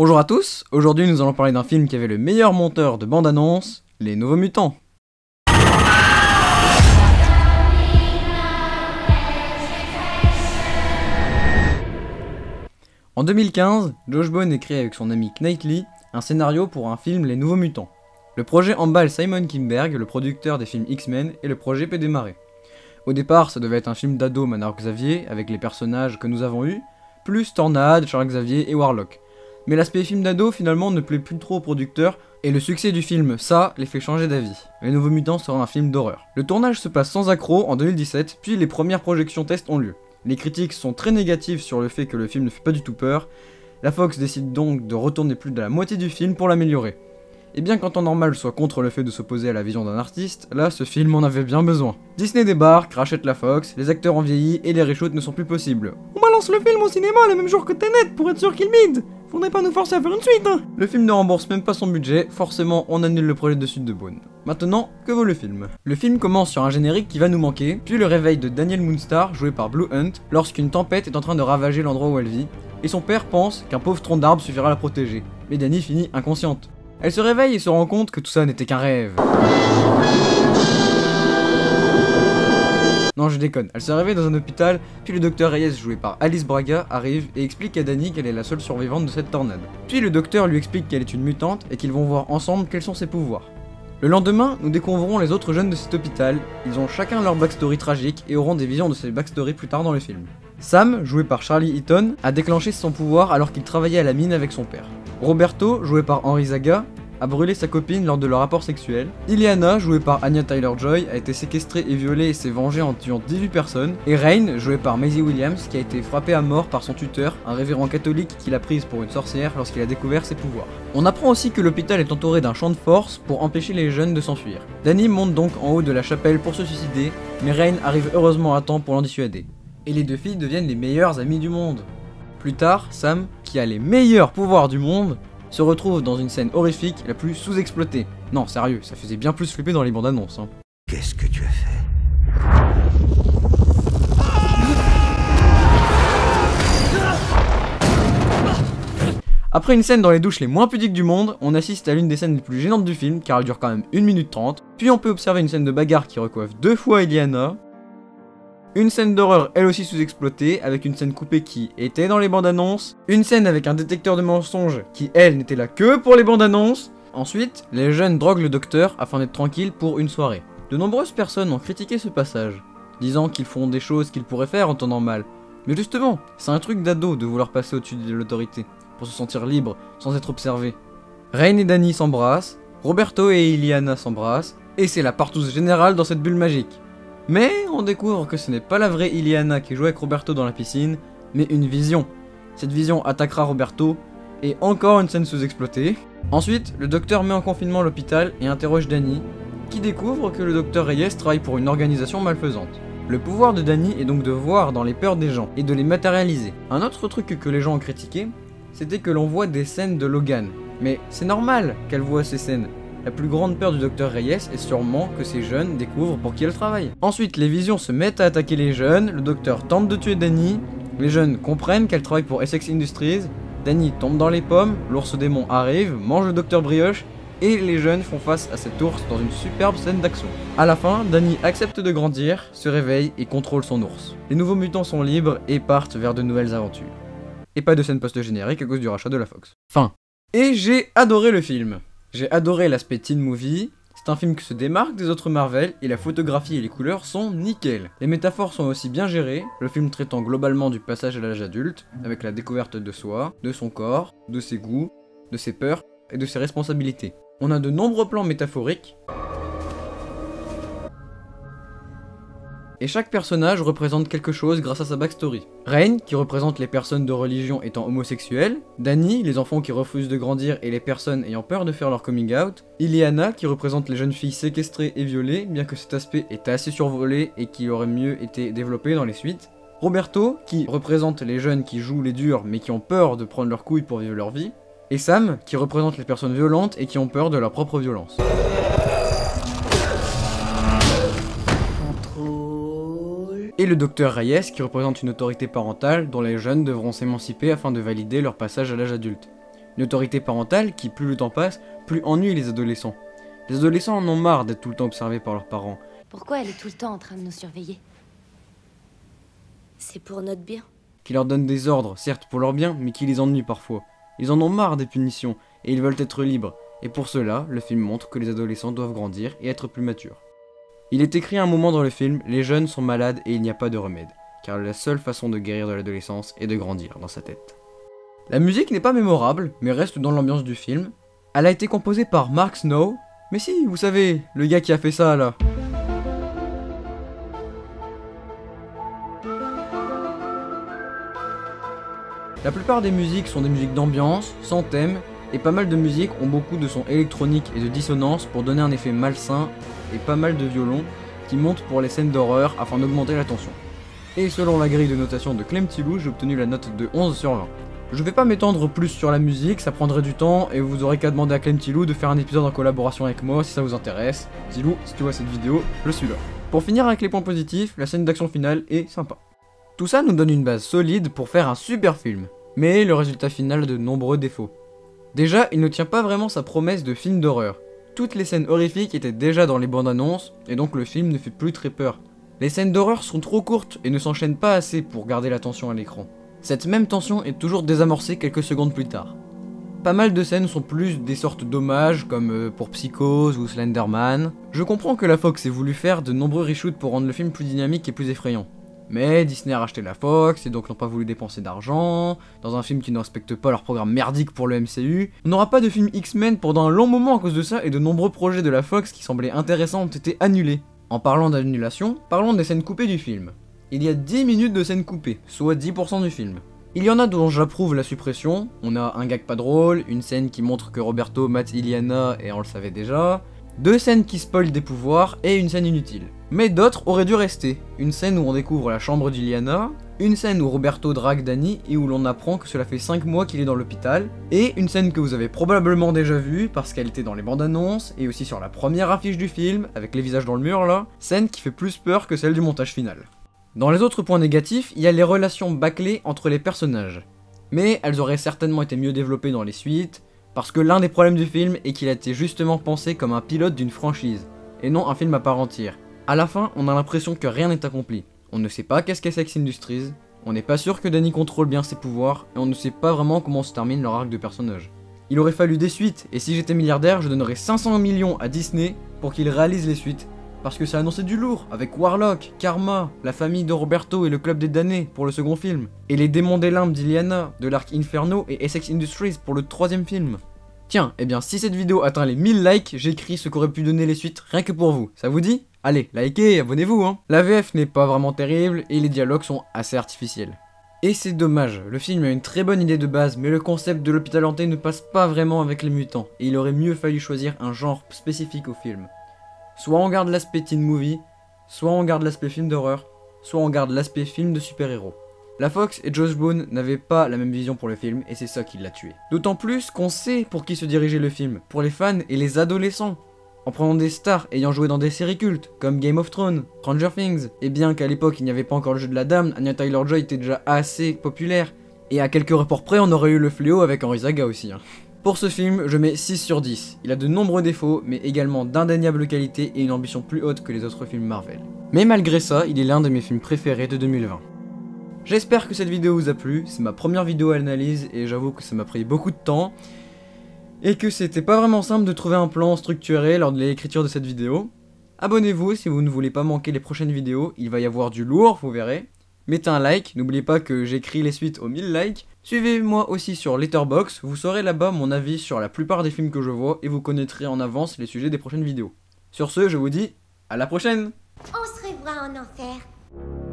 Bonjour à tous, aujourd'hui nous allons parler d'un film qui avait le meilleur monteur de bande-annonce, Les Nouveaux Mutants. En 2015, Josh Boone écrit avec son ami Knightley un scénario pour un film Les Nouveaux Mutants. Le projet emballe Simon Kinberg, le producteur des films X-Men, et le projet peut démarrer. Au départ, ça devait être un film d'ado Manor Xavier, avec les personnages que nous avons eus, plus Tornade, Charles Xavier et Warlock. Mais l'aspect film d'ado finalement ne plaît plus trop aux producteurs, et le succès du film, ça, les fait changer d'avis. Les Nouveaux Mutants sera un film d'horreur. Le tournage se passe sans accroc en 2017, puis les premières projections tests ont lieu. Les critiques sont très négatives sur le fait que le film ne fait pas du tout peur. La Fox décide donc de retourner plus de la moitié du film pour l'améliorer. Et bien qu'en temps normal soit contre le fait de s'opposer à la vision d'un artiste, là ce film en avait bien besoin. Disney débarque, rachète la Fox, les acteurs ont vieilli et les reshoots ne sont plus possibles. On balance le film au cinéma le même jour que Tenet pour être sûr qu'il bide. Faudrait pas nous forcer à faire une suite, hein. Le film ne rembourse même pas son budget, forcément on annule le projet de suite de Boone. Maintenant, que vaut le film? Le film commence sur un générique qui va nous manquer, puis le réveil de Danielle Moonstar, joué par Blue Hunt, lorsqu'une tempête est en train de ravager l'endroit où elle vit, et son père pense qu'un pauvre tronc d'arbre suffira à la protéger, mais Dani finit inconsciente. Elle se réveille et se rend compte que tout ça n'était qu'un rêve. Non, je déconne. Elle se réveille dans un hôpital, puis le docteur Reyes, joué par Alice Braga, arrive et explique à Dani qu'elle est la seule survivante de cette tornade. Puis le docteur lui explique qu'elle est une mutante et qu'ils vont voir ensemble quels sont ses pouvoirs. Le lendemain, nous découvrons les autres jeunes de cet hôpital. Ils ont chacun leur backstory tragique et auront des visions de ces backstories plus tard dans le film. Sam, joué par Charlie Heaton, a déclenché son pouvoir alors qu'il travaillait à la mine avec son père. Roberto, joué par Henry Zaga, a brûlé sa copine lors de leur rapport sexuel. Ileana, jouée par Anya Taylor-Joy, a été séquestrée et violée et s'est vengée en tuant 18 personnes. Et Rain, jouée par Maisie Williams, qui a été frappée à mort par son tuteur, un révérend catholique qui l'a prise pour une sorcière lorsqu'il a découvert ses pouvoirs. On apprend aussi que l'hôpital est entouré d'un champ de force pour empêcher les jeunes de s'enfuir. Dani monte donc en haut de la chapelle pour se suicider, mais Rain arrive heureusement à temps pour l'en dissuader. Et les deux filles deviennent les meilleures amies du monde. Plus tard, Sam, qui a les meilleurs pouvoirs du monde, se retrouve dans une scène horrifique la plus sous-exploitée. Non, sérieux, ça faisait bien plus flipper dans les bandes annonces. Hein. Qu'est-ce que tu as fait? Après une scène dans les douches les moins pudiques du monde, on assiste à l'une des scènes les plus gênantes du film, car elle dure quand même 1 minute 30, puis on peut observer une scène de bagarre qui recoiffe 2 fois Ileana, une scène d'horreur elle aussi sous-exploitée, avec une scène coupée qui était dans les bandes annonces, une scène avec un détecteur de mensonges qui elle n'était là que pour les bandes annonces. Ensuite, les jeunes droguent le docteur afin d'être tranquilles pour une soirée. De nombreuses personnes ont critiqué ce passage, disant qu'ils font des choses qu'ils pourraient faire en temps normal. Mais justement, c'est un truc d'ado de vouloir passer au-dessus de l'autorité, pour se sentir libre, sans être observé. Rain et Dani s'embrassent, Roberto et Ileana s'embrassent, et c'est la partouze générale dans cette bulle magique. Mais on découvre que ce n'est pas la vraie Ileana qui joue avec Roberto dans la piscine, mais une vision. Cette vision attaquera Roberto, et encore une scène sous-exploitée. Ensuite, le docteur met en confinement l'hôpital et interroge Dani, qui découvre que le docteur Reyes travaille pour une organisation malfaisante. Le pouvoir de Dani est donc de voir dans les peurs des gens, et de les matérialiser. Un autre truc que les gens ont critiqué, c'était que l'on voit des scènes de Logan. Mais c'est normal qu'elle voit ces scènes. La plus grande peur du docteur Reyes est sûrement que ces jeunes découvrent pour qui elle travaille. Ensuite, les visions se mettent à attaquer les jeunes, le docteur tente de tuer Dani, les jeunes comprennent qu'elle travaille pour Essex Industries, Dani tombe dans les pommes, l'ours démon arrive, mange le docteur Brioche, et les jeunes font face à cet ours dans une superbe scène d'action. A la fin, Dani accepte de grandir, se réveille et contrôle son ours. Les nouveaux mutants sont libres et partent vers de nouvelles aventures. Et pas de scène post-générique à cause du rachat de la Fox. Fin. Et j'ai adoré le film. J'ai adoré l'aspect teen movie, c'est un film qui se démarque des autres Marvel et la photographie et les couleurs sont nickel. Les métaphores sont aussi bien gérées, le film traitant globalement du passage à l'âge adulte, avec la découverte de soi, de son corps, de ses goûts, de ses peurs et de ses responsabilités. On a de nombreux plans métaphoriques, et chaque personnage représente quelque chose grâce à sa backstory. Rain, qui représente les personnes de religion étant homosexuelles, Dani, les enfants qui refusent de grandir et les personnes ayant peur de faire leur coming out, Ileana, qui représente les jeunes filles séquestrées et violées, bien que cet aspect est assez survolé et qui aurait mieux été développé dans les suites, Roberto, qui représente les jeunes qui jouent les durs mais qui ont peur de prendre leurs couilles pour vivre leur vie, et Sam, qui représente les personnes violentes et qui ont peur de leur propre violence. Et le docteur Reyes, qui représente une autorité parentale dont les jeunes devront s'émanciper afin de valider leur passage à l'âge adulte. Une autorité parentale qui, plus le temps passe, plus ennuie les adolescents. Les adolescents en ont marre d'être tout le temps observés par leurs parents. Pourquoi elle est tout le temps en train de nous surveiller? C'est pour notre bien. Qui leur donnent des ordres, certes pour leur bien, mais qui les ennuient parfois. Ils en ont marre des punitions, et ils veulent être libres. Et pour cela, le film montre que les adolescents doivent grandir et être plus matures. Il est écrit à un moment dans le film, les jeunes sont malades et il n'y a pas de remède, car la seule façon de guérir de l'adolescence est de grandir dans sa tête. La musique n'est pas mémorable, mais reste dans l'ambiance du film. Elle a été composée par Mark Snow, mais si, vous savez, le gars qui a fait ça là. La plupart des musiques sont des musiques d'ambiance, sans thème, et pas mal de musiques ont beaucoup de sons électroniques et de dissonances pour donner un effet malsain, et pas mal de violons qui montent pour les scènes d'horreur afin d'augmenter la tension. Et selon la grille de notation de Clemtilou, j'ai obtenu la note de 11 sur 20. Je vais pas m'étendre plus sur la musique, ça prendrait du temps, et vous aurez qu'à demander à Clemtilou de faire un épisode en collaboration avec moi si ça vous intéresse. Tilou, si tu vois cette vidéo, je suis là. Pour finir avec les points positifs, la scène d'action finale est sympa. Tout ça nous donne une base solide pour faire un super film, mais le résultat final a de nombreux défauts. Déjà, il ne tient pas vraiment sa promesse de film d'horreur. Toutes les scènes horrifiques étaient déjà dans les bandes annonces, et donc le film ne fait plus très peur. Les scènes d'horreur sont trop courtes et ne s'enchaînent pas assez pour garder la tension à l'écran. Cette même tension est toujours désamorcée quelques secondes plus tard. Pas mal de scènes sont plus des sortes d'hommages, comme pour Psychose ou Slenderman. Je comprends que la Fox ait voulu faire de nombreux reshoots pour rendre le film plus dynamique et plus effrayant. Mais Disney a racheté la Fox et donc n'ont pas voulu dépenser d'argent dans un film qui ne respecte pas leur programme merdique pour le MCU. On n'aura pas de film X-Men pendant un long moment à cause de ça et de nombreux projets de la Fox qui semblaient intéressants ont été annulés. En parlant d'annulation, parlons des scènes coupées du film. Il y a 10 minutes de scènes coupées, soit 10% du film. Il y en a dont j'approuve la suppression, on a un gag pas drôle, une scène qui montre que Roberto mate Iliana et on le savait déjà, 2 scènes qui spoilent des pouvoirs et une scène inutile. Mais d'autres auraient dû rester, une scène où on découvre la chambre d'Iliana, une scène où Roberto drague Danny et où l'on apprend que cela fait 5 mois qu'il est dans l'hôpital, et une scène que vous avez probablement déjà vue parce qu'elle était dans les bandes annonces et aussi sur la première affiche du film, avec les visages dans le mur là, scène qui fait plus peur que celle du montage final. Dans les autres points négatifs, il y a les relations bâclées entre les personnages. Mais elles auraient certainement été mieux développées dans les suites, parce que l'un des problèmes du film est qu'il a été justement pensé comme un pilote d'une franchise, et non un film à part entière. À la fin, on a l'impression que rien n'est accompli. On ne sait pas qu'est-ce qu'est Sex Industries, on n'est pas sûr que Danny contrôle bien ses pouvoirs, et on ne sait pas vraiment comment se termine leur arc de personnage. Il aurait fallu des suites, et si j'étais milliardaire, je donnerais 500 millions à Disney pour qu'ils réalisent les suites, parce que ça annonçait du lourd, avec Warlock, Karma, la famille de Roberto et le club des damnés pour le second film, et les démons des limbes d'Iliana, de l'arc Inferno et Essex Industries pour le troisième film. Tiens, eh bien si cette vidéo atteint les 1000 likes, j'écris ce qu'aurait pu donner les suites rien que pour vous, ça vous dit? Allez, likez, abonnez-vous hein. La VF n'est pas vraiment terrible et les dialogues sont assez artificiels. Et c'est dommage, le film a une très bonne idée de base, mais le concept de l'hôpital hanté ne passe pas vraiment avec les mutants, et il aurait mieux fallu choisir un genre spécifique au film. Soit on garde l'aspect teen movie, soit on garde l'aspect film d'horreur, soit on garde l'aspect film de super-héros. La Fox et Josh Boone n'avaient pas la même vision pour le film et c'est ça qui l'a tué. D'autant plus qu'on sait pour qui se dirigeait le film, pour les fans et les adolescents. En prenant des stars ayant joué dans des séries cultes, comme Game of Thrones, Stranger Things, et bien qu'à l'époque il n'y avait pas encore le jeu de la dame, Anya Taylor-Joy était déjà assez populaire, et à quelques reports près on aurait eu le fléau avec Henry Zaga aussi. Pour ce film, je mets 6 sur 10. Il a de nombreux défauts, mais également d'indéniables qualités et une ambition plus haute que les autres films Marvel. Mais malgré ça, il est l'un de mes films préférés de 2020. J'espère que cette vidéo vous a plu, c'est ma première vidéo à l'analyse et j'avoue que ça m'a pris beaucoup de temps. Et que c'était pas vraiment simple de trouver un plan structuré lors de l'écriture de cette vidéo. Abonnez-vous si vous ne voulez pas manquer les prochaines vidéos, il va y avoir du lourd, vous verrez. Mettez un like, n'oubliez pas que j'écris les suites aux 1000 likes. Suivez-moi aussi sur Letterboxd, vous saurez là-bas mon avis sur la plupart des films que je vois et vous connaîtrez en avance les sujets des prochaines vidéos. Sur ce, je vous dis à la prochaine! On se revoit en enfer.